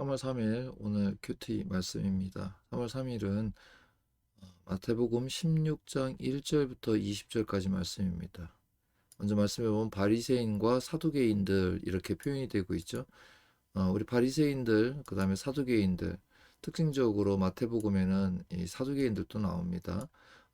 3월 3일 오늘 큐티 말씀입니다. 3월 3일은 마태복음 16장 1절부터 20절까지 말씀입니다. 먼저 말씀해 보면 바리새인과 사두개인들 이렇게 표현이 되고 있죠. 우리 바리새인들, 그다음에 사두개인들, 특징적으로 마태복음에는 이 사두개인들도 나옵니다.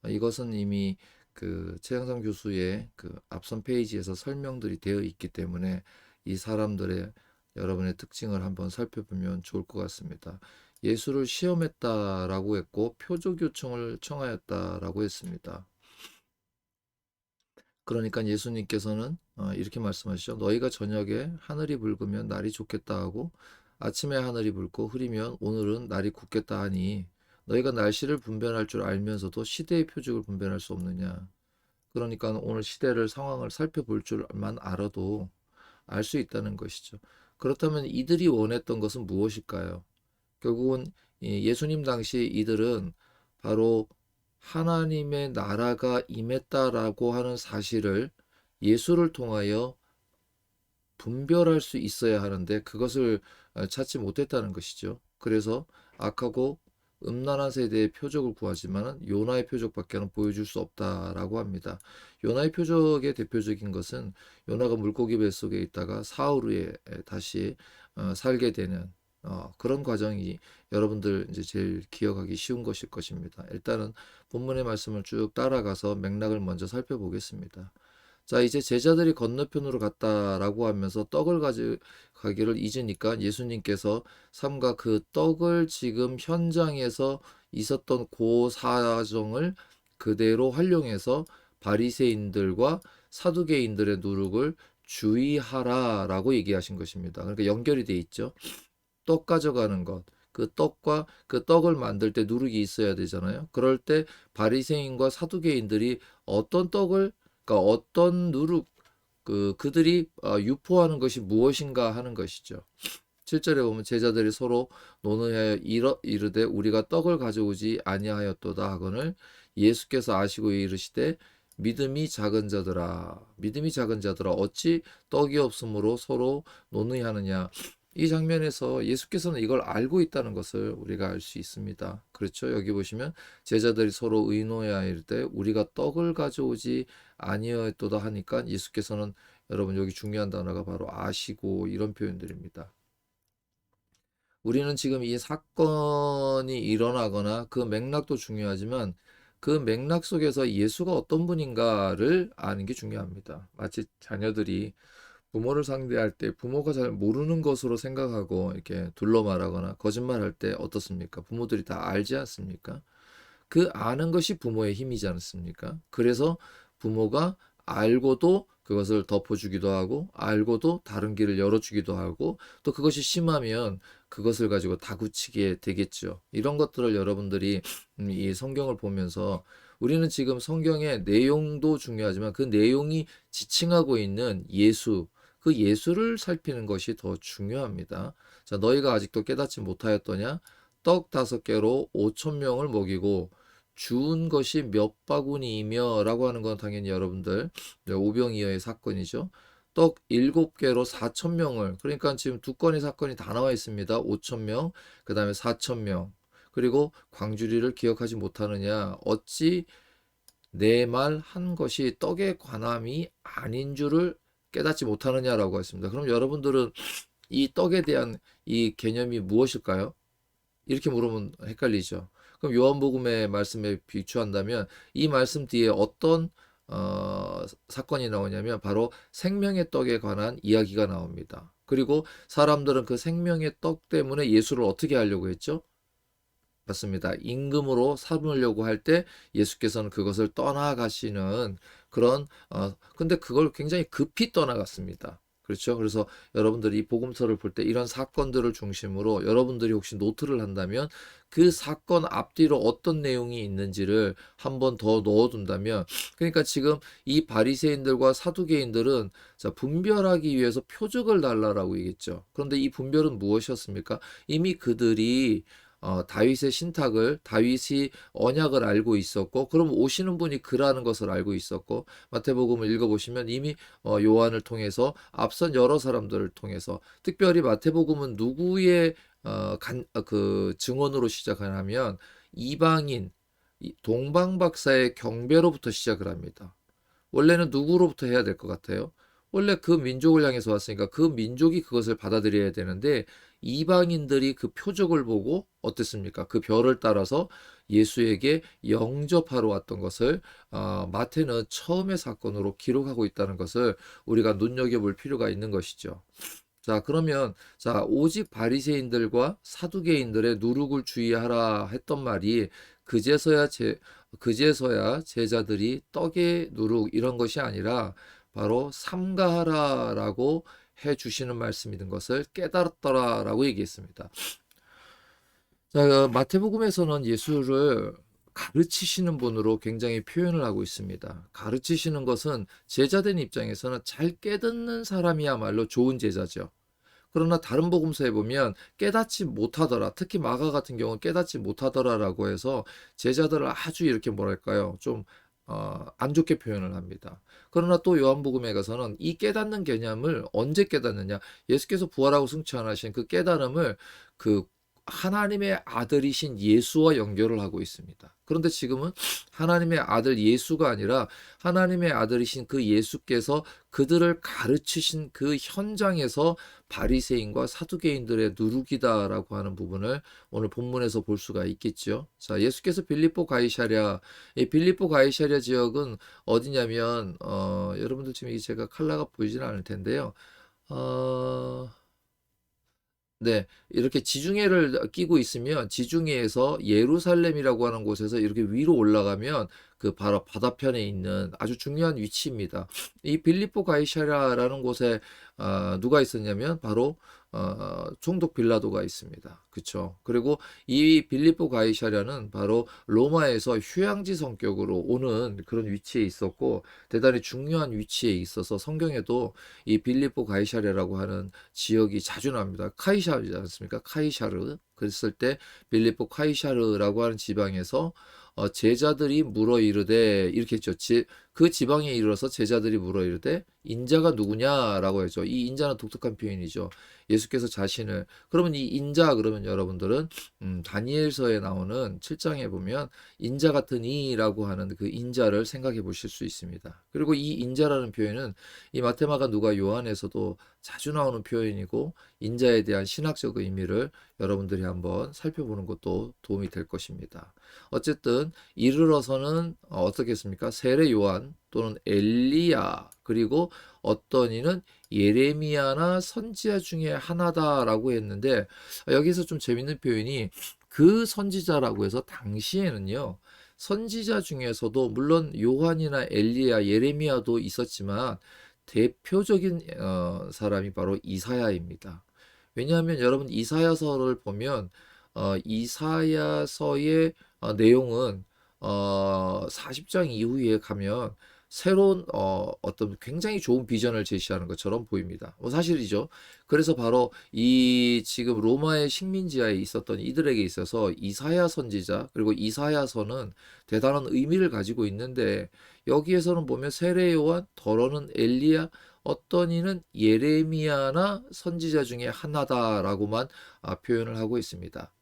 이것은 이미 그 최영삼 교수의 그 앞선 페이지에서 설명들이 되어 있기 때문에 이 사람들의 여러분의 특징을 한번 살펴보면 좋을 것 같습니다. 예수를 시험했다라고 했고 표적 요청을 청하였다라고 했습니다. 그러니까 예수님께서는 이렇게 말씀하시죠. 너희가 저녁에 하늘이 붉으면 날이 좋겠다 하고 아침에 하늘이 붉고 흐리면 오늘은 날이 굳겠다 하니 너희가 날씨를 분별할 줄 알면서도 시대의 표적을 분별할 수 없느냐. 그러니까 오늘 시대를 상황을 살펴볼 줄만 알아도 알 수 있다는 것이죠. 그렇다면 이들이 원했던 것은 무엇일까요? 결국은 예수님 당시 이들은 바로 하나님의 나라가 임했다라고 하는 사실을 예수를 통하여 분별할 수 있어야 하는데 그것을 찾지 못했다는 것이죠. 그래서 악하고 음란한 세대의 표적을 구하지만 요나의 표적밖에는 보여줄 수 없다라고 합니다. 요나의 표적의 대표적인 것은 요나가 물고기 뱃속에 있다가 사흘 후에 다시 살게 되는 그런 과정이 여러분들 이제 제일 기억하기 쉬운 것일 것입니다. 일단은 본문의 말씀을 쭉 따라가서 맥락을 먼저 살펴보겠습니다. 자, 이제 제자들이 건너편으로 갔다라고 하면서 떡을 가져가기를 잊으니까 예수님께서 삼가 그 떡을 지금 현장에서 있었던 그 사정을 그대로 활용해서 바리새인들과 사두개인들의 누룩을 주의하라라고 얘기하신 것입니다. 그러니까 연결이 돼 있죠. 떡 가져가는 것. 그 떡과 그 떡을 만들 때 누룩이 있어야 되잖아요. 그럴 때 바리새인과 사두개인들이 어떤 떡을, 그러니까 어떤 누룩, 그들이 유포하는 것이 무엇인가 하는 것이죠. 7절에 보면 제자들이 서로 논의하여 이르되 우리가 떡을 가져오지 아니하였도다 하거늘 예수께서 아시고 이르시되 믿음이 작은 자들아 어찌 떡이 없으므로 서로 논의하느냐. 이 장면에서 예수께서는 이걸 알고 있다는 것을 우리가 알 수 있습니다. 그렇죠? 여기 보시면 제자들이 서로 의논하여 때 우리가 떡을 가져오지 아니하였도다 하니까 예수께서는 여러분 여기 중요한 단어가 바로 아시고 이런 표현들입니다. 우리는 지금 이 사건이 일어나거나 그 맥락도 중요하지만 그 맥락 속에서 예수가 어떤 분인가를 아는 게 중요합니다. 마치 자녀들이 부모를 상대할 때 부모가 잘 모르는 것으로 생각하고 이렇게 둘러 말하거나 거짓말할 때 어떻습니까? 부모들이 다 알지 않습니까? 그 아는 것이 부모의 힘이지 않습니까? 그래서 부모가 알고도 그것을 덮어주기도 하고 알고도 다른 길을 열어주기도 하고 또 그것이 심하면 그것을 가지고 다구치게 되겠죠. 이런 것들을 여러분들이 이 성경을 보면서 우리는 지금 성경의 내용도 중요하지만 그 내용이 지칭하고 있는 예수, 그 예수를 살피는 것이 더 중요합니다. 자, 너희가 아직도 깨닫지 못하였더냐? 떡 5개로 5천 명을 먹이고 주운 것이 몇 바구니이며 라고 하는 건 당연히 여러분들 오병이어의 사건이죠. 떡 7개로 4천 명을, 그러니까 지금 두 건의 사건이 다 나와 있습니다. 5천 명, 그 다음에 4천 명. 그리고 광주리를 기억하지 못하느냐. 어찌 내 말 한 것이 떡에 관함이 아닌 줄을 깨닫지 못하느냐라고 했습니다. 그럼 여러분들은 이 떡에 대한 이 개념이 무엇일까요? 이렇게 물으면 헷갈리죠. 그럼 요한복음의 말씀에 비추한다면 이 말씀 뒤에 어떤 사건이 나오냐면 바로 생명의 떡에 관한 이야기가 나옵니다. 그리고 사람들은 그 생명의 떡 때문에 예수를 어떻게 하려고 했죠? 맞습니다. 임금으로 삼으려고 할 때 예수께서는 그것을 떠나가시는 그런 근데 그걸 굉장히 급히 떠나갔습니다. 그렇죠? 그래서 여러분들이 이 복음서를 볼 때 이런 사건들을 중심으로 여러분들이 혹시 노트를 한다면 그 사건 앞뒤로 어떤 내용이 있는지를 한번 더 넣어둔다면 그러니까 지금 이 바리새인들과 사두개인들은 자, 분별하기 위해서 표적을 달라라고 얘기했죠. 그런데 이 분별은 무엇이었습니까? 이미 그들이 다윗의 신탁을 다윗이 언약을 알고 있었고 그럼 오시는 분이 그라는 것을 알고 있었고 마태복음을 읽어보시면 이미 요한을 통해서 앞선 여러 사람들을 통해서 특별히 마태복음은 누구의 그 증언으로 시작하냐면 이방인 동방박사의 경배로부터 시작을 합니다. 원래는 누구로부터 해야 될 것 같아요? 원래 그 민족을 향해서 왔으니까 그 민족이 그것을 받아들여야 되는데 이방인들이 그 표적을 보고 어땠습니까? 그 별을 따라서 예수에게 영접하러 왔던 것을 마태는 처음의 사건으로 기록하고 있다는 것을 우리가 눈여겨볼 필요가 있는 것이죠. 자, 그러면 자, 오직 바리새인들과 사두개인들의 누룩을 주의하라 했던 말이 그제서야 제 그제서야 제자들이 떡의 누룩 이런 것이 아니라 바로 삼가하라라고 해 주시는 말씀인 것을 깨달았더라라고 얘기했습니다. 자, 마태복음에서는 예수를 가르치시는 분으로 굉장히 표현을 하고 있습니다. 가르치시는 것은 제자된 입장에서는 잘 깨닫는 사람이야말로 좋은 제자죠. 그러나 다른 복음서에 보면 깨닫지 못하더라. 특히 마가 같은 경우는 깨닫지 못하더라라고 해서 제자들을 아주 이렇게 뭐랄까요? 좀 안 좋게 표현을 합니다. 그러나 또 요한복음에 가서는 이 깨닫는 개념을 언제 깨닫느냐? 예수께서 부활하고 승천하신 그 깨달음을 그 하나님의 아들이신 예수와 연결을 하고 있습니다. 그런데 지금은 하나님의 아들 예수가 아니라 하나님의 아들이신 그 예수께서 그들을 가르치신 그 현장에서 바리새인과 사두개인들의 누룩이다라고 하는 부분을 오늘 본문에서 볼 수가 있겠죠. 자, 예수께서 빌립보 가이사랴, 이 빌립보 가이사랴 지역은 어디냐면 여러분들 지금 이게 제가 컬러가 보이지는 않을 텐데요. 어, 네, 이렇게 지중해를 끼고 있으면 지중해에서 예루살렘이라고 하는 곳에서 이렇게 위로 올라가면 그 바로 바다편에 있는 아주 중요한 위치입니다. 이 빌립보 가이사랴라는 곳에 누가 있었냐면 바로 총독 빌라도가 있습니다. 그쵸? 그리고 이 빌립보 가이사랴는 바로 로마에서 휴양지 성격으로 오는 그런 위치에 있었고 대단히 중요한 위치에 있어서 성경에도 이 빌립보 가이사랴라고 하는 지역이 자주 나옵니다. 카이샤르지 않습니까? 카이샤르. 그랬을 때 빌립보 카이샤르라고 하는 지방에서 제자들이 물어 이르되 이렇게 했죠. 그 지방에 이르러서 제자들이 물어 이르되 인자가 누구냐라고 했죠. 이 인자는 독특한 표현이죠. 예수께서 자신을 그러면 이 인자 그러면 여러분들은 다니엘서에 나오는 7장에 보면 인자 같은 이라고 하는 그 인자를 생각해 보실 수 있습니다. 그리고 이 인자라는 표현은 이 마테마가 누가 요한에서도 자주 나오는 표현이고 인자에 대한 신학적 의미를 여러분들이 한번 살펴보는 것도 도움이 될 것입니다. 어쨌든 이르러서는 어떻게 했습니까? 세례 요한 또는 엘리야 그리고 어떤 이는 예레미야나 선지자 중에 하나다라고 했는데 여기서 좀 재밌는 표현이 그 선지자라고 해서 당시에는요. 선지자 중에서도 물론 요한이나 엘리야, 예레미야도 있었지만 대표적인 사람이 바로 이사야입니다. 왜냐하면 여러분 이사야서를 보면 이사야서의 내용은 40장 이후에 가면 새로운 어떤 굉장히 좋은 비전을 제시하는 것처럼 보입니다. 뭐 사실이죠. 그래서 바로 이 지금 로마의 식민지하에 있었던 이들에게 있어서 이사야 선지자 그리고 이사야서는 대단한 의미를 가지고 있는데 여기에서는 보면 세례 요한, 더러는 엘리야, 어떤 이는 예레미야나 선지자 중에 하나다라고만 표현을 하고 있습니다.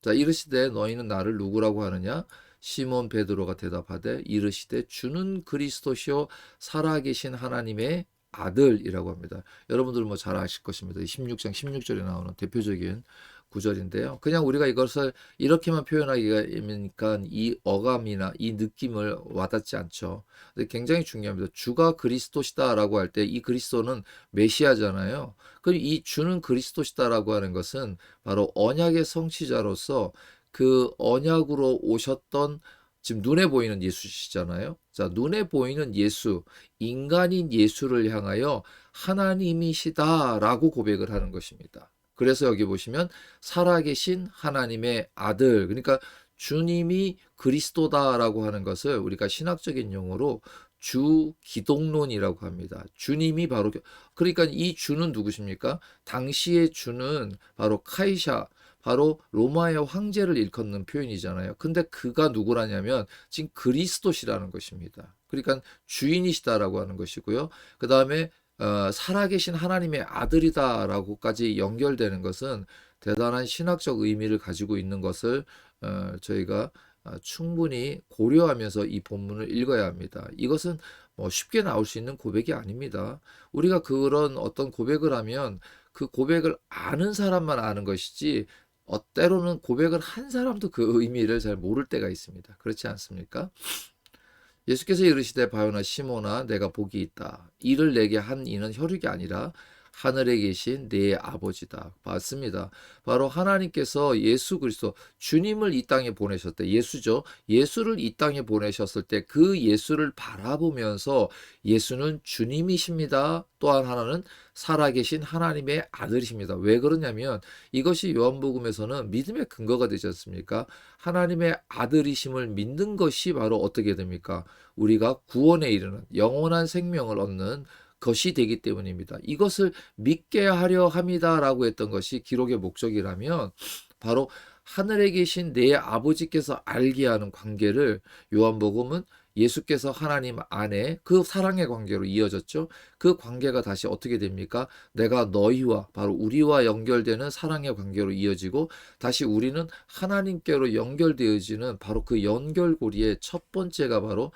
자, 이르시되 너희는 나를 누구라고 하느냐? 시몬 베드로가 대답하되 이르시되 주는 그리스도시요 살아계신 하나님의 아들이라고 합니다. 여러분들 뭐 잘 아실 것입니다. 16장 16절에 나오는 대표적인 구절인데요. 그냥 우리가 이것을 이렇게만 표현하기가 이 어감이나 이 느낌을 와닿지 않죠. 근데 굉장히 중요합니다. 주가 그리스도시다라고 할 때 이 그리스도는 메시아잖아요. 그럼 이 주는 그리스도시다라고 하는 것은 바로 언약의 성취자로서 그 언약으로 오셨던 지금 눈에 보이는 예수시잖아요. 자, 눈에 보이는 예수, 인간인 예수를 향하여 하나님이시다라고 고백을 하는 것입니다. 그래서 여기 보시면 살아계신 하나님의 아들, 그러니까 주님이 그리스도다라고 하는 것을 우리가 신학적인 용어로 주 기독론이라고 합니다. 주님이 그러니까 이 주는 누구십니까? 당시의 주는 바로 카이사, 바로 로마의 황제를 일컫는 표현이잖아요. 근데 그가 누구라냐면 지금 그리스도시라는 것입니다. 그러니까 주인이시다라고 하는 것이고요. 그 다음에 살아계신 하나님의 아들이다라고까지 연결되는 것은 대단한 신학적 의미를 가지고 있는 것을 저희가 충분히 고려하면서 이 본문을 읽어야 합니다. 이것은 뭐 쉽게 나올 수 있는 고백이 아닙니다. 우리가 그런 어떤 고백을 하면 그 고백을 아는 사람만 아는 것이지 때로는 고백을 한 사람도 그 의미를 잘 모를 때가 있습니다. 그렇지 않습니까? 예수께서 이르시되 바요나 시몬아 내가 복이 있다. 이를 내게 한 이는 혈육이 아니라 하늘에 계신 내 아버지다. 맞습니다. 바로 하나님께서 예수 그리스도 주님을 이 땅에 보내셨대. 예수죠. 예수를 이 땅에 보내셨을 때 그 예수를 바라보면서 예수는 주님이십니다. 또한 하나는 살아계신 하나님의 아들이십니다. 왜 그러냐면 이것이 요한복음에서는 믿음의 근거가 되지 않습니까? 하나님의 아들이심을 믿는 것이 바로 어떻게 됩니까? 우리가 구원에 이르는 영원한 생명을 얻는 것이 되기 때문입니다. 이것을 믿게 하려 함이다라고 했던 것이 기록의 목적이라면 바로 하늘에 계신 내 아버지께서 알게 하는 관계를 요한복음은 예수께서 하나님 안에 그 사랑의 관계로 이어졌죠. 그 관계가 다시 어떻게 됩니까? 내가 너희와 바로 우리와 연결되는 사랑의 관계로 이어지고 다시 우리는 하나님께로 연결되어지는 바로 그 연결고리의 첫 번째가 바로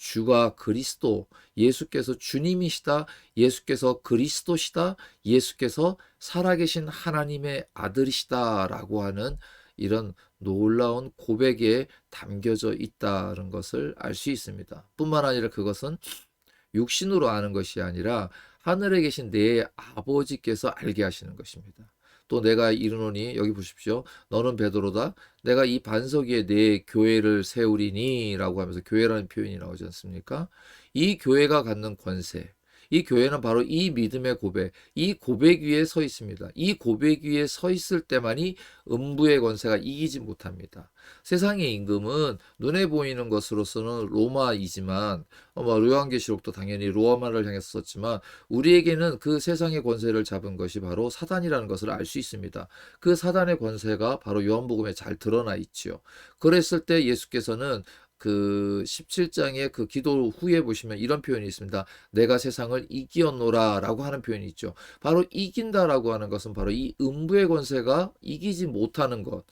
주가 그리스도, 예수께서 주님이시다, 예수께서 그리스도시다, 예수께서 살아계신 하나님의 아들이시다라고 하는 이런 놀라운 고백에 담겨져 있다는 것을 알 수 있습니다. 뿐만 아니라 그것은 육신으로 아는 것이 아니라 하늘에 계신 내 아버지께서 알게 하시는 것입니다. 또 내가 이르노니 여기 보십시오. 너는 베드로다. 내가 이 반석 위에 내 교회를 세우리니 라고 하면서 교회라는 표현이 나오지 않습니까? 이 교회가 갖는 권세. 이 교회는 바로 이 믿음의 고백, 이 고백 위에 서 있습니다. 이 고백 위에 서 있을 때만이 음부의 권세가 이기지 못합니다. 세상의 임금은 눈에 보이는 것으로서는 로마이지만 요한계시록도 당연히 로마를 향해서 썼지만 우리에게는 그 세상의 권세를 잡은 것이 바로 사단이라는 것을 알 수 있습니다. 그 사단의 권세가 바로 요한복음에 잘 드러나 있지요. 그랬을 때 예수께서는 그 17장의 그 기도 후에 보시면 이런 표현이 있습니다. 내가 세상을 이기었노라 라고 하는 표현이 있죠. 바로 이긴다라고 하는 것은 바로 이 음부의 권세가 이기지 못하는 것.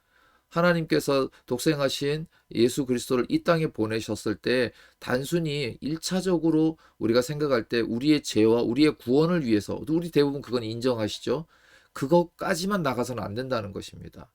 하나님께서 독생하신 예수 그리스도를 이 땅에 보내셨을 때 단순히 1차적으로 우리가 생각할 때 우리의 죄와 우리의 구원을 위해서 우리 대부분 그건 인정하시죠. 그것까지만 나가서는 안 된다는 것입니다.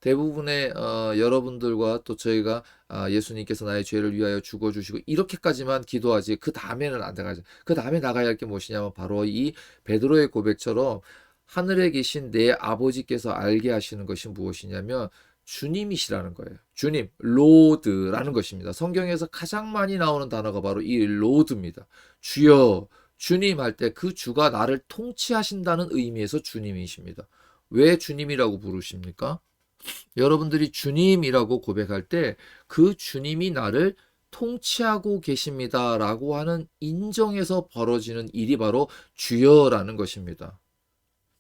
대부분의 여러분들과 또 저희가 예수님께서 나의 죄를 위하여 죽어주시고 이렇게까지만 기도하지 그 다음에는 안 나가죠. 그 다음에 나가야 할 게 무엇이냐면 바로 이 베드로의 고백처럼 하늘에 계신 내 아버지께서 알게 하시는 것이 무엇이냐면 주님이시라는 거예요. 주님, 로드라는 것입니다. 성경에서 가장 많이 나오는 단어가 바로 이 로드입니다. 주여, 주님 할 때 그 주가 나를 통치하신다는 의미에서 주님이십니다. 왜 주님이라고 부르십니까? 여러분들이 주님이라고 고백할 때 그 주님이 나를 통치하고 계십니다라고 하는 인정에서 벌어지는 일이 바로 주여라는 것입니다.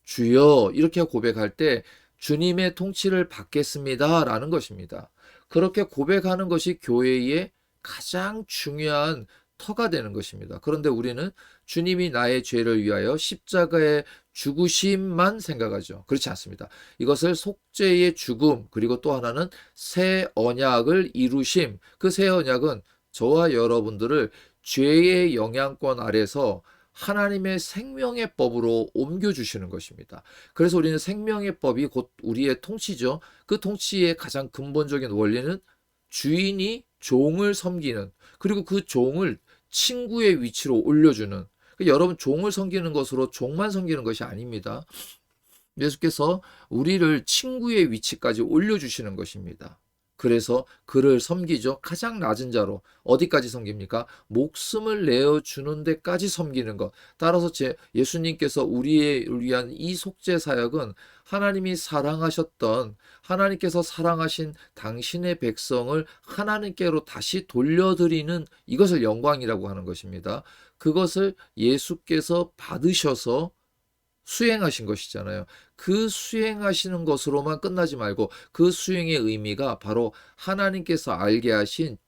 주여 이렇게 고백할 때 주님의 통치를 받겠습니다라는 것입니다. 그렇게 고백하는 것이 교회의 가장 중요한 터가 되는 것입니다. 그런데 우리는 주님이 나의 죄를 위하여 십자가에 죽으심만 생각하죠. 그렇지 않습니다. 이것을 속죄의 죽음 그리고 또 하나는 새 언약을 이루심. 그 새 언약은 저와 여러분들을 죄의 영향권 아래서 하나님의 생명의 법으로 옮겨주시는 것입니다. 그래서 우리는 생명의 법이 곧 우리의 통치죠. 그 통치의 가장 근본적인 원리는 주인이 종을 섬기는 그리고 그 종을 친구의 위치로 올려주는 여러분 종을 섬기는 것으로 종만 섬기는 것이 아닙니다. 예수께서 우리를 친구의 위치까지 올려주시는 것입니다. 그래서 그를 섬기죠. 가장 낮은 자로 어디까지 섬깁니까? 목숨을 내어주는 데까지 섬기는 것. 따라서 예수님께서 우리를 위한 이 속죄 사역은 하나님이 사랑하셨던 하나님께서 사랑하신 당신의 백성을 하나님께로 다시 돌려드리는 이것을 영광이라고 하는 것입니다. 그것을 예수께서 받으셔서 수행하신 것이잖아요. 그 수행하시는 것으로만 끝나지 말고 그 수행의 의미가 바로 하나님께서 알게 하신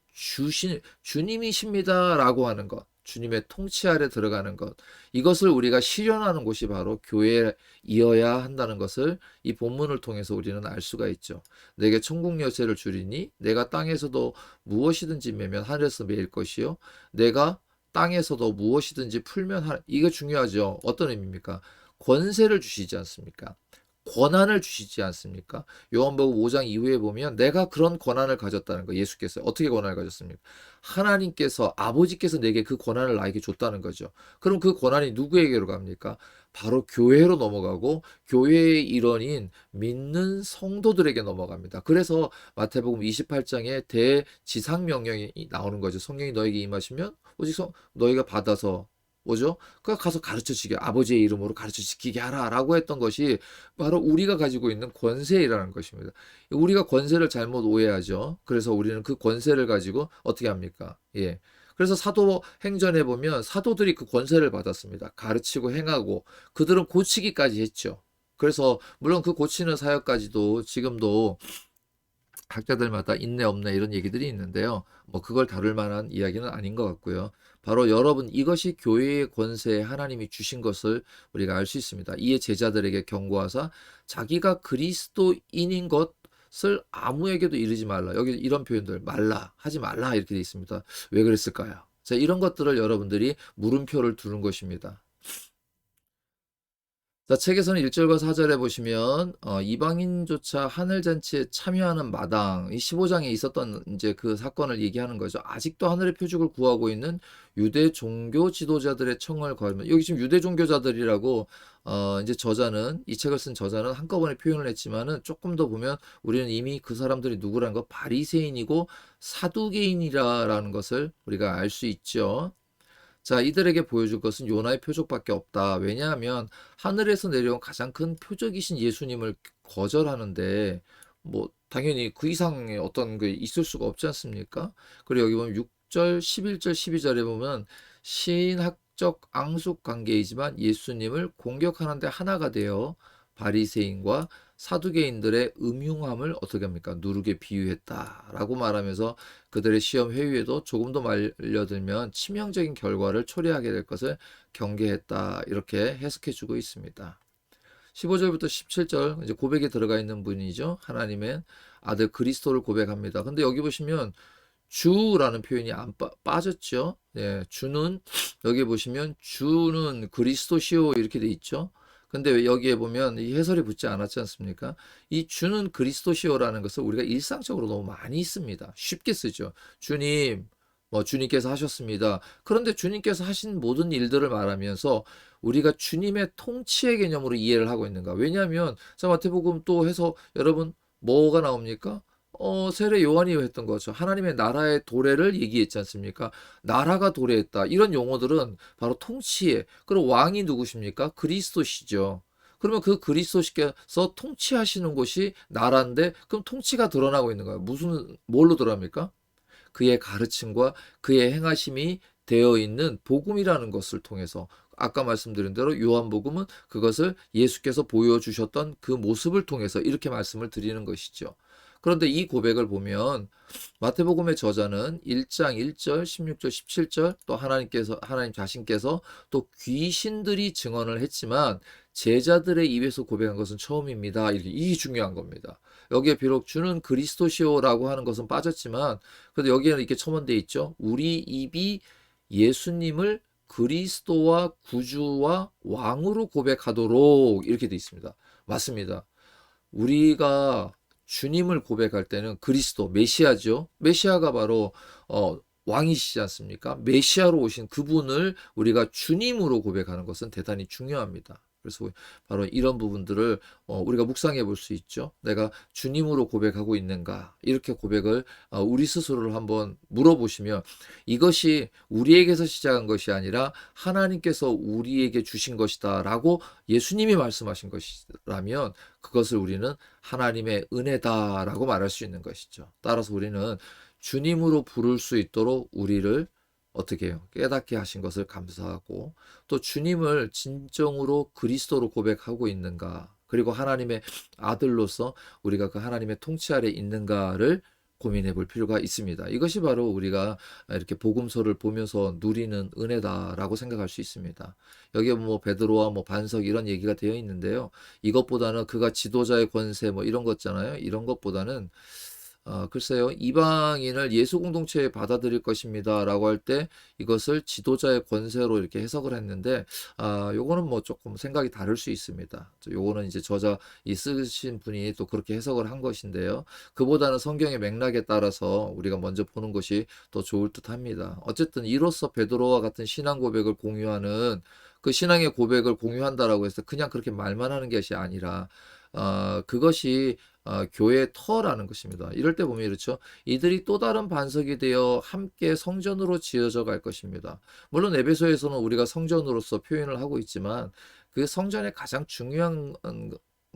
주님이십니다라고 하는 것, 주님의 통치 아래 들어가는 것, 이것을 우리가 실현하는 곳이 바로 교회이어야 한다는 것을 이 본문을 통해서 우리는 알 수가 있죠. 내게 천국 열쇠를 주리니 내가 땅에서도 무엇이든지 매면 하늘에서 매일 것이요 내가 땅에서도 무엇이든지 풀면 이거 중요하죠. 어떤 의미입니까? 권세를 주시지 않습니까? 권한을 주시지 않습니까? 요한복음 5장 이후에 보면 내가 그런 권한을 가졌다는 거. 예수께서 어떻게 권한을 가졌습니까? 하나님께서 아버지께서 내게 그 권한을 나에게 줬다는 거죠. 그럼 그 권한이 누구에게로 갑니까? 바로 교회로 넘어가고 교회의 일원인 믿는 성도들에게 넘어갑니다. 그래서 마태복음 28장에 대지상 명령이 나오는 거죠. 성령이 너에게 임하시면 오직 너희가 받아서 뭐죠? 그 가서 가르쳐 지게 아버지의 이름으로 가르쳐 지키게 하라라고 했던 것이 바로 우리가 가지고 있는 권세이라는 것입니다. 우리가 권세를 잘못 오해하죠. 그래서 우리는 그 권세를 가지고 어떻게 합니까? 예. 그래서 사도행전에 보면 사도들이 그 권세를 받았습니다. 가르치고 행하고 그들은 고치기까지 했죠. 그래서 물론 그 고치는 사역까지도 지금도 학자들마다 있네 없네 이런 얘기들이 있는데요. 뭐 그걸 다룰 만한 이야기는 아닌 것 같고요. 바로 여러분 이것이 교회의 권세에 하나님이 주신 것을 우리가 알 수 있습니다. 이에 제자들에게 경고하사 자기가 그리스도인인 것을 아무에게도 이르지 말라. 여기 이런 표현들 말라 하지 말라 이렇게 되어 있습니다. 왜 그랬을까요? 자, 이런 것들을 여러분들이 물음표를 두는 것입니다. 자, 책에서는 1절과 4절에 보시면 이방인조차 하늘잔치에 참여하는 마당, 이 15장에 있었던 이제 그 사건을 얘기하는 거죠. 아직도 하늘의 표적을 구하고 있는 유대 종교 지도자들의 청을 걸면 여기 지금 유대 종교자들이라고 이제 저자는 이 책을 쓴 저자는 한꺼번에 표현을 했지만은 조금 더 보면 우리는 이미 그 사람들이 누구라는 거 바리새인이고 사두개인이라는 것을 우리가 알 수 있죠. 자, 이들에게 보여줄 것은 요나의 표적밖에 없다. 왜냐하면 하늘에서 내려온 가장 큰 표적이신 예수님을 거절하는데 뭐 당연히 그 이상의 어떤 게 있을 수가 없지 않습니까? 그리고 여기 보면 6절, 11절, 12절에 보면 신학적 앙숙 관계이지만 예수님을 공격하는데 하나가 되어 바리새인과 사두개인들의 음흉함을 어떻게 합니까? 누룩에 비유했다라고 말하면서 그들의 시험 회유에도 조금 더 말려들면 치명적인 결과를 초래하게 될 것을 경계했다. 이렇게 해석해 주고 있습니다. 15절부터 17절 이제 고백에 들어가 있는 분이죠. 하나님의 아들 그리스도를 고백합니다. 근데 여기 보시면 주라는 표현이 안 빠졌죠. 예, 주는 여기 보시면 주는 그리스도시오 이렇게 돼 있죠. 근데 왜 여기에 보면 이 해설이 붙지 않았지 않습니까? 이 주는 그리스도시오라는 것을 우리가 일상적으로 너무 많이 씁니다. 쉽게 쓰죠. 주님, 뭐 주님께서 하셨습니다. 그런데 주님께서 하신 모든 일들을 말하면서 우리가 주님의 통치의 개념으로 이해를 하고 있는가? 왜냐하면 자 마태복음 또 해서 여러분 뭐가 나옵니까? 세례 요한이 했던 거죠. 하나님의 나라의 도래를 얘기했지 않습니까? 나라가 도래했다. 이런 용어들은 바로 통치에. 그럼 왕이 누구십니까? 그리스도시죠. 그러면 그 그리스도시께서 통치하시는 곳이 나라인데 그럼 통치가 드러나고 있는 거예요. 뭘로 드러납니까? 그의 가르침과 그의 행하심이 되어 있는 복음이라는 것을 통해서 아까 말씀드린 대로 요한복음은 그것을 예수께서 보여주셨던 그 모습을 통해서 이렇게 말씀을 드리는 것이죠. 그런데 이 고백을 보면 마태복음의 저자는 1장 1절, 16절, 17절 또 하나님 자신께서 또 귀신들이 증언을 했지만 제자들의 입에서 고백한 것은 처음입니다. 이게 중요한 겁니다. 여기에 비록 주는 그리스도시오라고 하는 것은 빠졌지만 그래도 여기에는 이렇게 첨언되어 있죠. 우리 입이 예수님을 그리스도와 구주와 왕으로 고백하도록 이렇게 되어 있습니다. 맞습니다. 우리가 주님을 고백할 때는 그리스도, 메시아죠. 메시아가 바로 왕이시지 않습니까? 메시아로 오신 그분을 우리가 주님으로 고백하는 것은 대단히 중요합니다. 그래서 바로 이런 부분들을 우리가 묵상해 볼 수 있죠. 내가 주님으로 고백하고 있는가? 이렇게 고백을 우리 스스로를 한번 물어보시면 이것이 우리에게서 시작한 것이 아니라 하나님께서 우리에게 주신 것이다라고 예수님이 말씀하신 것이라면 그것을 우리는 하나님의 은혜다라고 말할 수 있는 것이죠. 따라서 우리는 주님으로 부를 수 있도록 우리를 어떻게 해요? 깨닫게 하신 것을 감사하고 또 주님을 진정으로 그리스도로 고백하고 있는가? 그리고 하나님의 아들로서 우리가 그 하나님의 통치 아래 있는가를 고민해 볼 필요가 있습니다. 이것이 바로 우리가 이렇게 복음서를 보면서 누리는 은혜다라고 생각할 수 있습니다. 여기에 뭐 베드로와 뭐 반석 이런 얘기가 되어 있는데요. 이것보다는 그가 지도자의 권세 뭐 이런 거잖아요. 이런 것보다는 글쎄요. 이방인을 예수 공동체에 받아들일 것입니다라고 할 때 이것을 지도자의 권세로 이렇게 해석을 했는데, 요거는 뭐 조금 생각이 다를 수 있습니다. 요거는 이제 저자 이 쓰신 분이 또 그렇게 해석을 한 것인데요. 그보다는 성경의 맥락에 따라서 우리가 먼저 보는 것이 더 좋을 듯 합니다. 어쨌든 이로써 베드로와 같은 신앙 고백을 공유하는 그 신앙의 고백을 공유한다라고 해서 그냥 그렇게 말만 하는 것이 아니라 그것이 교회의 터라는 것입니다. 이럴 때 보면 이렇죠. 이들이 또 다른 반석이 되어 함께 성전으로 지어져 갈 것입니다. 물론 에베소에서는 우리가 성전으로서 표현을 하고 있지만 그 성전의 가장 중요한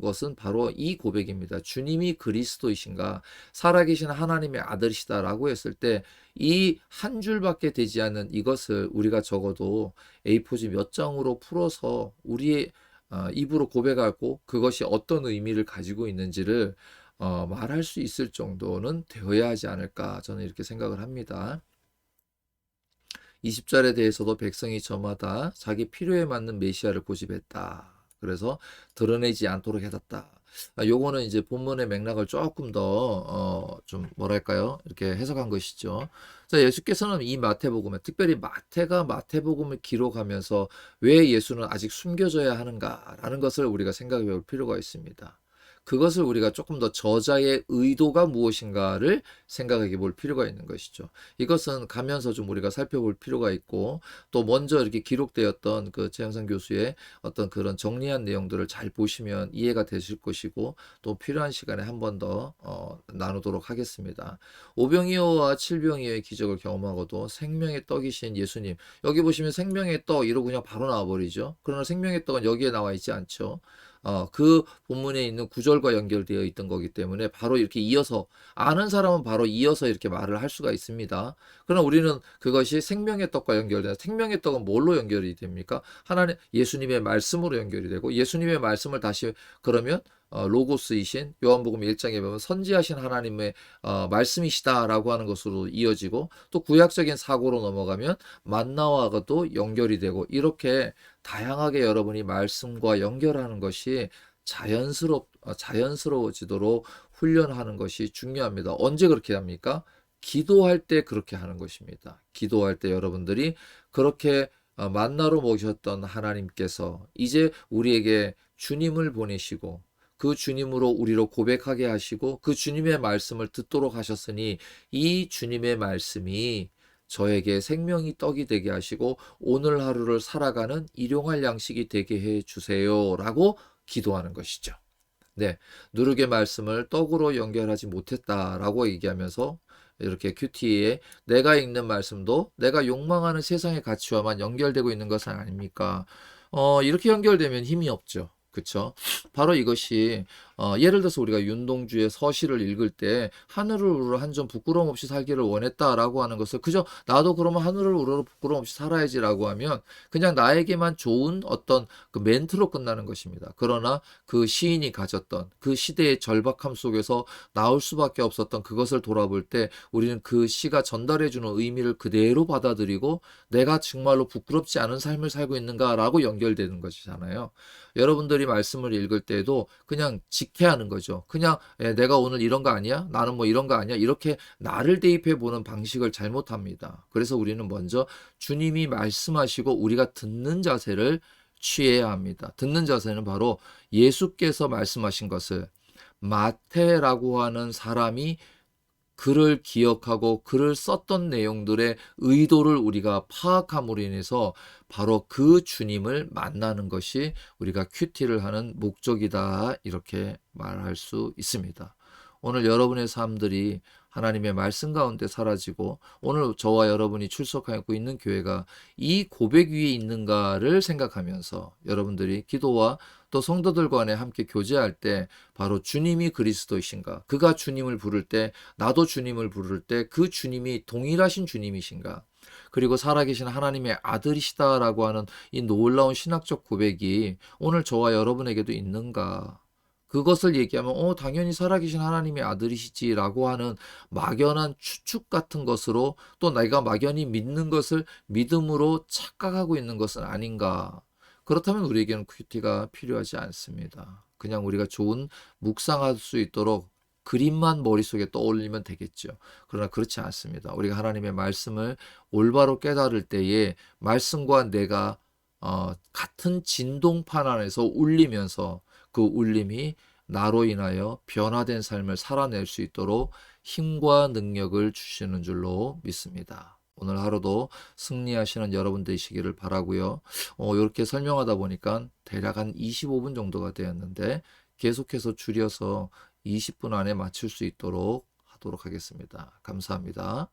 것은 바로 이 고백입니다. 주님이 그리스도이신가, 살아계신 하나님의 아들이시다라고 했을 때 이 한 줄밖에 되지 않는 이것을 우리가 적어도 A4지 몇 장으로 풀어서 우리의 입으로 고백하고 그것이 어떤 의미를 가지고 있는지를 말할 수 있을 정도는 되어야 하지 않을까 저는 이렇게 생각을 합니다. 20절에 대해서도 백성이 저마다 자기 필요에 맞는 메시아를 고집했다. 그래서 드러내지 않도록 해뒀다. 요거는 이제 본문의 맥락을 조금 더, 좀, 뭐랄까요? 이렇게 해석한 것이죠. 자, 예수께서는 이 마태복음에, 특별히 마태가 마태복음을 기록하면서 왜 예수는 아직 숨겨져야 하는가라는 것을 우리가 생각해 볼 필요가 있습니다. 그것을 우리가 조금 더 저자의 의도가 무엇인가를 생각해 볼 필요가 있는 것이죠. 이것은 가면서 좀 우리가 살펴볼 필요가 있고 또 먼저 이렇게 기록되었던 그 최영상 교수의 어떤 그런 정리한 내용들을 잘 보시면 이해가 되실 것이고 또 필요한 시간에 한 번 더 나누도록 하겠습니다. 오병이어와 칠병이어의 기적을 경험하고도 생명의 떡이신 예수님, 여기 보시면 생명의 떡 이러고 그냥 바로 나와버리죠. 그러나 생명의 떡은 여기에 나와 있지 않죠. 그 본문에 있는 구절과 연결되어 있던 거기 때문에 바로 이렇게 이어서 아는 사람은 바로 이어서 이렇게 말을 할 수가 있습니다. 그러나 우리는 그것이 생명의 떡과 연결돼서 생명의 떡은 뭘로 연결이 됩니까? 하나님 예수님의 말씀으로 연결이 되고 예수님의 말씀을 다시 그러면 로고스이신 요한복음 1장에 보면 선지하신 하나님의 말씀이시다라고 하는 것으로 이어지고 또 구약적인 사고로 넘어가면 만나와도 연결이 되고 이렇게 다양하게 여러분이 말씀과 연결하는 것이 자연스러워지도록 훈련하는 것이 중요합니다. 언제 그렇게 합니까? 기도할 때 그렇게 하는 것입니다. 기도할 때 여러분들이 그렇게 만나러 모셨던 하나님께서 이제 우리에게 주님을 보내시고 그 주님으로 우리로 고백하게 하시고 그 주님의 말씀을 듣도록 하셨으니 이 주님의 말씀이 저에게 생명이 떡이 되게 하시고 오늘 하루를 살아가는 일용할 양식이 되게 해 주세요라고 기도하는 것이죠. 네, 누룩의 말씀을 떡으로 연결하지 못했다라고 얘기하면서 이렇게 큐티에 내가 읽는 말씀도 내가 욕망하는 세상의 가치와만 연결되고 있는 것은 아닙니까? 이렇게 연결되면 힘이 없죠. 그쵸? 바로 이것이 예를 들어서 우리가 윤동주의 서시를 읽을 때 하늘을 우러러 한 점 부끄러움 없이 살기를 원했다라고 하는 것을 그저 나도 그러면 하늘을 우러러 부끄러움 없이 살아야지라고 하면 그냥 나에게만 좋은 어떤 그 멘트로 끝나는 것입니다. 그러나 그 시인이 가졌던 그 시대의 절박함 속에서 나올 수밖에 없었던 그것을 돌아볼 때 우리는 그 시가 전달해주는 의미를 그대로 받아들이고 내가 정말로 부끄럽지 않은 삶을 살고 있는가라고 연결되는 것이잖아요. 여러분들이 말씀을 읽을 때에도 그냥 직해하는 거죠. 그냥 내가 오늘 이런 거 아니야? 나는 뭐 이런 거 아니야? 이렇게 나를 대입해 보는 방식을 잘못합니다. 그래서 우리는 먼저 주님이 말씀하시고 우리가 듣는 자세를 취해야 합니다. 듣는 자세는 바로 예수께서 말씀하신 것을 마태라고 하는 사람이 글을 기억하고 글을 썼던 내용들의 의도를 우리가 파악함으로 인해서 바로 그 주님을 만나는 것이 우리가 큐티를 하는 목적이다 이렇게 말할 수 있습니다. 오늘 여러분의 삶들이 하나님의 말씀 가운데 사라지고 오늘 저와 여러분이 출석하고 있는 교회가 이 고백 위에 있는가를 생각하면서 여러분들이 기도와 또 성도들 간에 함께 교제할 때 바로 주님이 그리스도이신가? 그가 주님을 부를 때 나도 주님을 부를 때 그 주님이 동일하신 주님이신가? 그리고 살아계신 하나님의 아들이시다라고 하는 이 놀라운 신학적 고백이 오늘 저와 여러분에게도 있는가? 그것을 얘기하면 당연히 살아계신 하나님의 아들이시지라고 하는 막연한 추측 같은 것으로 또 내가 막연히 믿는 것을 믿음으로 착각하고 있는 것은 아닌가. 그렇다면 우리에게는 큐티가 필요하지 않습니다. 그냥 우리가 좋은 묵상할 수 있도록 그림만 머릿속에 떠올리면 되겠죠. 그러나 그렇지 않습니다. 우리가 하나님의 말씀을 올바로 깨달을 때에 말씀과 내가 같은 진동판 안에서 울리면서 그 울림이 나로 인하여 변화된 삶을 살아낼 수 있도록 힘과 능력을 주시는 줄로 믿습니다. 오늘 하루도 승리하시는 여러분 되시기를 바라고요. 이렇게 설명하다 보니까 대략 한 25분 정도가 되었는데 계속해서 줄여서 20분 안에 마칠 수 있도록 하도록 하겠습니다. 감사합니다.